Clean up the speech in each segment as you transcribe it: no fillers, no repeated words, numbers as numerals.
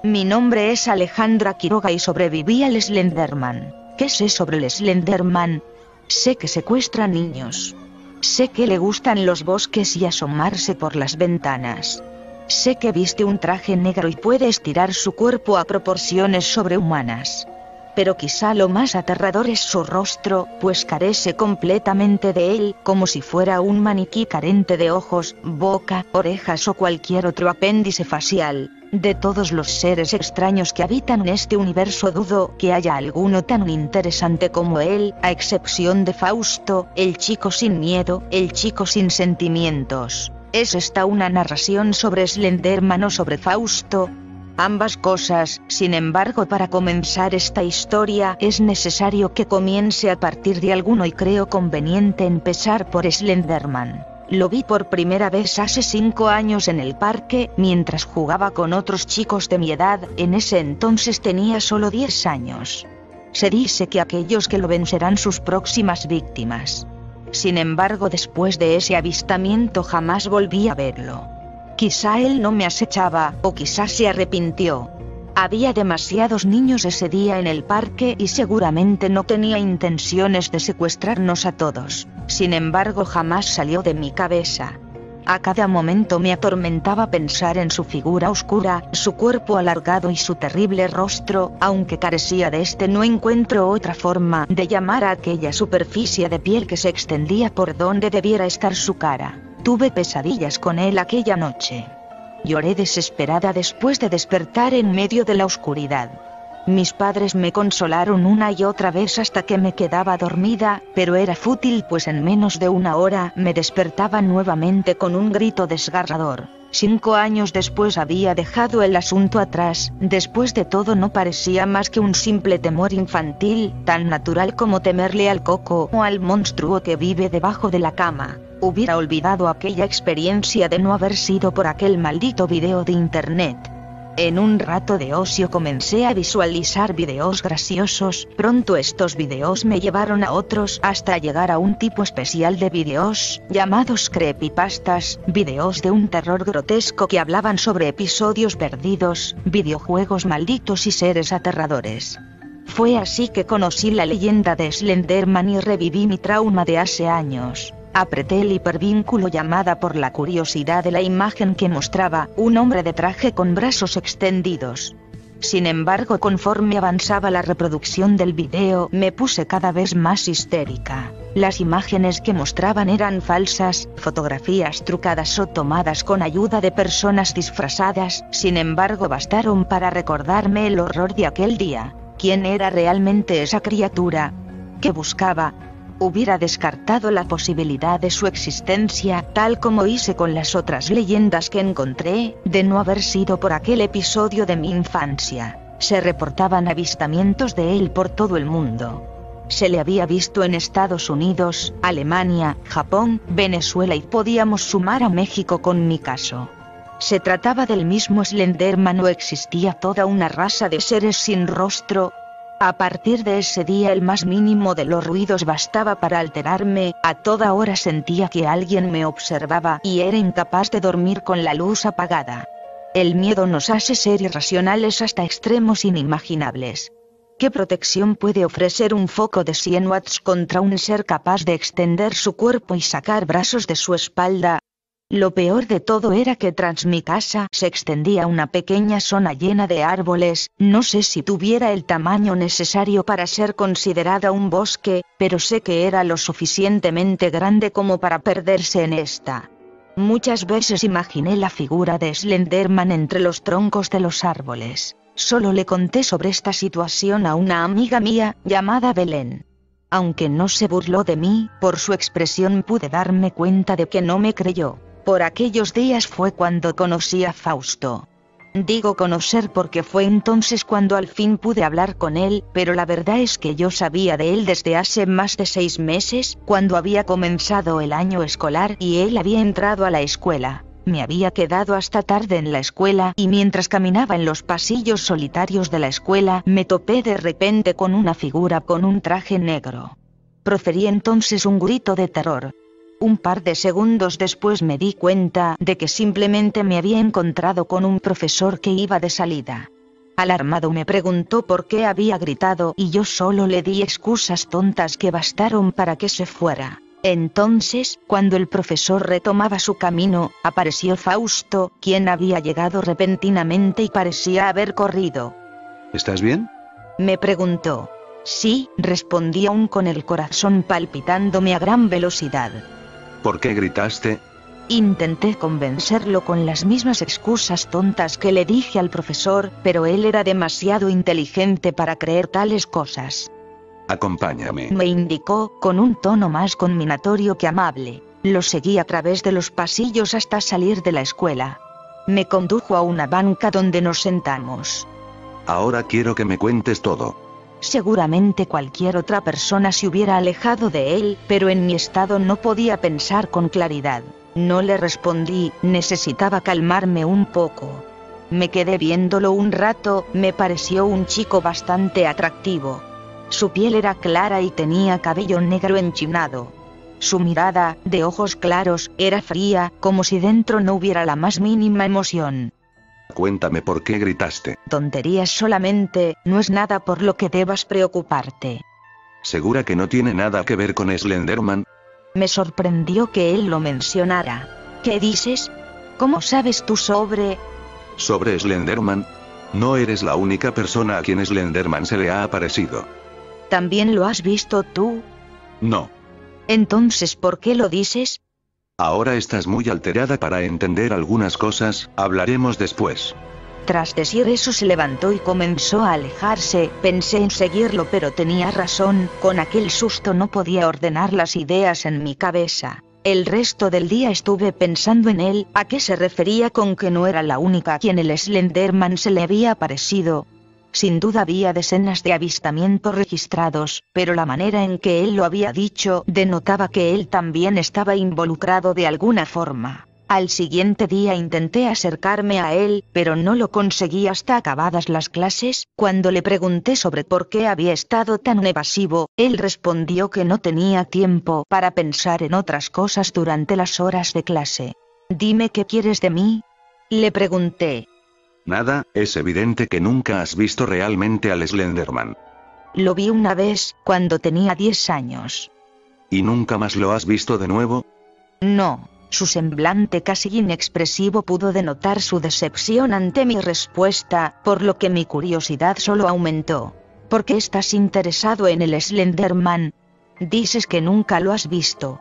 Mi nombre es Alejandra Quiroga y sobreviví al Slenderman. ¿Qué sé sobre el Slenderman? Sé que secuestra niños. Sé que le gustan los bosques y asomarse por las ventanas. Sé que viste un traje negro y puede estirar su cuerpo a proporciones sobrehumanas. Pero quizá lo más aterrador es su rostro, pues carece completamente de él, como si fuera un maniquí carente de ojos, boca, orejas o cualquier otro apéndice facial. De todos los seres extraños que habitan en este universo dudo que haya alguno tan interesante como él, a excepción de Fausto, el chico sin miedo, el chico sin sentimientos. ¿Es esta una narración sobre Slenderman o sobre Fausto? Ambas cosas. Sin embargo, para comenzar esta historia es necesario que comience a partir de alguno y creo conveniente empezar por Slenderman. Lo vi por primera vez hace 5 años en el parque, mientras jugaba con otros chicos de mi edad. En ese entonces tenía solo 10 años. Se dice que aquellos que lo ven serán sus próximas víctimas. Sin embargo, después de ese avistamiento jamás volví a verlo. Quizá él no me acechaba, o quizá se arrepintió. Había demasiados niños ese día en el parque y seguramente no tenía intenciones de secuestrarnos a todos. Sin embargo, jamás salió de mi cabeza. A cada momento me atormentaba pensar en su figura oscura, su cuerpo alargado y su terrible rostro. Aunque carecía de este, no encuentro otra forma de llamar a aquella superficie de piel que se extendía por donde debiera estar su cara. Tuve pesadillas con él aquella noche. Lloré desesperada después de despertar en medio de la oscuridad. Mis padres me consolaron una y otra vez hasta que me quedaba dormida, pero era fútil pues en menos de una hora me despertaba nuevamente con un grito desgarrador. 5 años después había dejado el asunto atrás. Después de todo no parecía más que un simple temor infantil, tan natural como temerle al coco o al monstruo que vive debajo de la cama. Hubiera olvidado aquella experiencia de no haber sido por aquel maldito video de internet. En un rato de ocio comencé a visualizar videos graciosos. Pronto estos videos me llevaron a otros hasta llegar a un tipo especial de videos llamados creepypastas, videos de un terror grotesco que hablaban sobre episodios perdidos, videojuegos malditos y seres aterradores. Fue así que conocí la leyenda de Slenderman y reviví mi trauma de hace años. Apreté el hipervínculo llamada por la curiosidad de la imagen que mostraba un hombre de traje con brazos extendidos. Sin embargo, conforme avanzaba la reproducción del video, me puse cada vez más histérica. Las imágenes que mostraban eran falsas, fotografías trucadas o tomadas con ayuda de personas disfrazadas. Sin embargo, bastaron para recordarme el horror de aquel día. ¿Quién era realmente esa criatura? ¿Qué buscaba? Hubiera descartado la posibilidad de su existencia, tal como hice con las otras leyendas que encontré, de no haber sido por aquel episodio de mi infancia. Se reportaban avistamientos de él por todo el mundo. Se le había visto en Estados Unidos, Alemania, Japón, Venezuela y podíamos sumar a México con mi caso. ¿Se trataba del mismo Slenderman o existía toda una raza de seres sin rostro? A partir de ese día el más mínimo de los ruidos bastaba para alterarme. A toda hora sentía que alguien me observaba y era incapaz de dormir con la luz apagada. El miedo nos hace ser irracionales hasta extremos inimaginables. ¿Qué protección puede ofrecer un foco de 100 watts contra un ser capaz de extender su cuerpo y sacar brazos de su espalda? Lo peor de todo era que tras mi casa se extendía una pequeña zona llena de árboles. No sé si tuviera el tamaño necesario para ser considerada un bosque, pero sé que era lo suficientemente grande como para perderse en esta. Muchas veces imaginé la figura de Slenderman entre los troncos de los árboles. Solo le conté sobre esta situación a una amiga mía, llamada Belén. Aunque no se burló de mí, por su expresión pude darme cuenta de que no me creyó. Por aquellos días fue cuando conocí a Fausto. Digo conocer porque fue entonces cuando al fin pude hablar con él, pero la verdad es que yo sabía de él desde hace más de 6 meses, cuando había comenzado el año escolar y él había entrado a la escuela. Me había quedado hasta tarde en la escuela y mientras caminaba en los pasillos solitarios de la escuela, me topé de repente con una figura con un traje negro. Proferí entonces un grito de terror. Un par de segundos después me di cuenta de que simplemente me había encontrado con un profesor que iba de salida. Alarmado me preguntó por qué había gritado y yo solo le di excusas tontas que bastaron para que se fuera. Entonces, cuando el profesor retomaba su camino, apareció Fausto, quien había llegado repentinamente y parecía haber corrido. ¿Estás bien? Me preguntó. Sí, respondí aún con el corazón palpitándome a gran velocidad. ¿Por qué gritaste? Intenté convencerlo con las mismas excusas tontas que le dije al profesor, pero él era demasiado inteligente para creer tales cosas. Acompáñame. Me indicó, con un tono más conminatorio que amable. Lo seguí a través de los pasillos hasta salir de la escuela. Me condujo a una banca donde nos sentamos. Ahora quiero que me cuentes todo. Seguramente cualquier otra persona se hubiera alejado de él, pero en mi estado no podía pensar con claridad. No le respondí, necesitaba calmarme un poco. Me quedé viéndolo un rato, me pareció un chico bastante atractivo. Su piel era clara y tenía cabello negro enchinado. Su mirada, de ojos claros, era fría, como si dentro no hubiera la más mínima emoción. Cuéntame por qué gritaste. Tonterías solamente, no es nada por lo que debas preocuparte. ¿Segura que no tiene nada que ver con Slenderman? Me sorprendió que él lo mencionara. ¿Qué dices? ¿Cómo sabes tú sobre...? ¿Sobre Slenderman? No eres la única persona a quien Slenderman se le ha aparecido. ¿También lo has visto tú? No. Entonces, ¿por qué lo dices? Ahora estás muy alterada para entender algunas cosas, hablaremos después. Tras decir eso se levantó y comenzó a alejarse. Pensé en seguirlo, pero tenía razón, con aquel susto no podía ordenar las ideas en mi cabeza. El resto del día estuve pensando en él, a qué se refería con que no era la única a quien el Slenderman se le había aparecido. Sin duda había decenas de avistamientos registrados, pero la manera en que él lo había dicho denotaba que él también estaba involucrado de alguna forma. Al siguiente día intenté acercarme a él, pero no lo conseguí hasta acabadas las clases. Cuando le pregunté sobre por qué había estado tan evasivo, él respondió que no tenía tiempo para pensar en otras cosas durante las horas de clase. «Dime qué quieres de mí», le pregunté. Nada, es evidente que nunca has visto realmente al Slenderman. Lo vi una vez, cuando tenía 10 años. ¿Y nunca más lo has visto de nuevo? No. Su semblante casi inexpresivo pudo denotar su decepción ante mi respuesta, por lo que mi curiosidad solo aumentó. ¿Por qué estás interesado en el Slenderman? Dices que nunca lo has visto.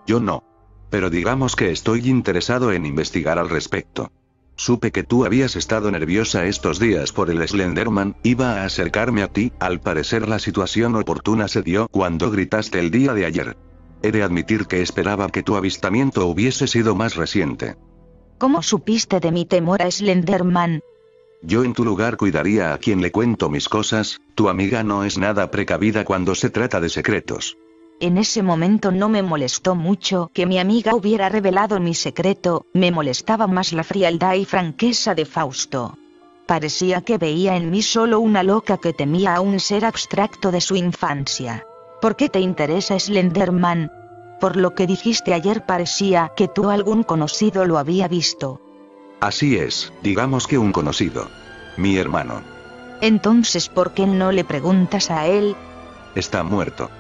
Yo no. Pero digamos que estoy interesado en investigar al respecto. Supe que tú habías estado nerviosa estos días por el Slenderman, iba a acercarme a ti, al parecer la situación oportuna se dio cuando gritaste el día de ayer. He de admitir que esperaba que tu avistamiento hubiese sido más reciente. ¿Cómo supiste de mi temor a Slenderman? Yo en tu lugar cuidaría a quien le cuento mis cosas, tu amiga no es nada precavida cuando se trata de secretos. En ese momento no me molestó mucho que mi amiga hubiera revelado mi secreto, me molestaba más la frialdad y franqueza de Fausto. Parecía que veía en mí solo una loca que temía a un ser abstracto de su infancia. ¿Por qué te interesa Slenderman? Por lo que dijiste ayer parecía que tú algún conocido lo había visto. Así es, digamos que un conocido. Mi hermano. Entonces, ¿por qué no le preguntas a él? Está muerto.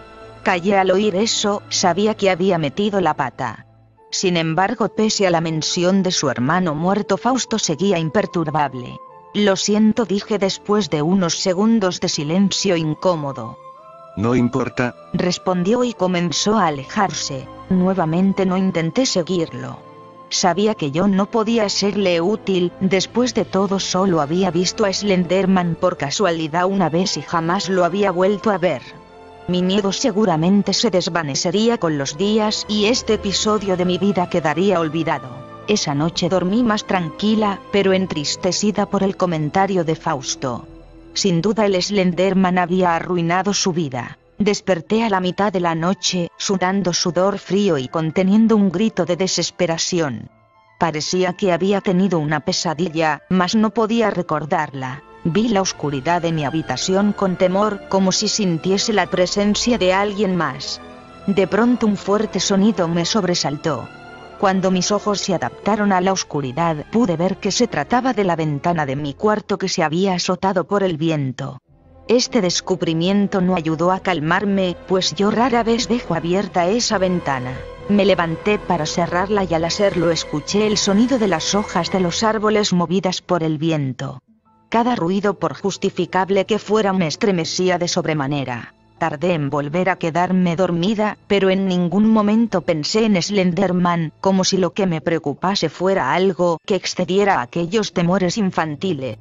Callé al oír eso, sabía que había metido la pata. Sin embargo, pese a la mención de su hermano muerto, Fausto seguía imperturbable. Lo siento, dije después de unos segundos de silencio incómodo. No importa, respondió y comenzó a alejarse. Nuevamente no intenté seguirlo. Sabía que yo no podía serle útil, después de todo solo había visto a Slenderman por casualidad una vez y jamás lo había vuelto a ver. Mi miedo seguramente se desvanecería con los días y este episodio de mi vida quedaría olvidado. Esa noche dormí más tranquila, pero entristecida por el comentario de Fausto. Sin duda el Slenderman había arruinado su vida. Desperté a la mitad de la noche, sudando sudor frío y conteniendo un grito de desesperación. Parecía que había tenido una pesadilla, mas no podía recordarla. Vi la oscuridad de mi habitación con temor, como si sintiese la presencia de alguien más. De pronto un fuerte sonido me sobresaltó. Cuando mis ojos se adaptaron a la oscuridad, pude ver que se trataba de la ventana de mi cuarto que se había azotado por el viento. Este descubrimiento no ayudó a calmarme, pues yo rara vez dejo abierta esa ventana. Me levanté para cerrarla y al hacerlo escuché el sonido de las hojas de los árboles movidas por el viento. Cada ruido, por justificable que fuera, me estremecía de sobremanera. Tardé en volver a quedarme dormida, pero en ningún momento pensé en Slenderman, como si lo que me preocupase fuera algo que excediera aquellos temores infantiles.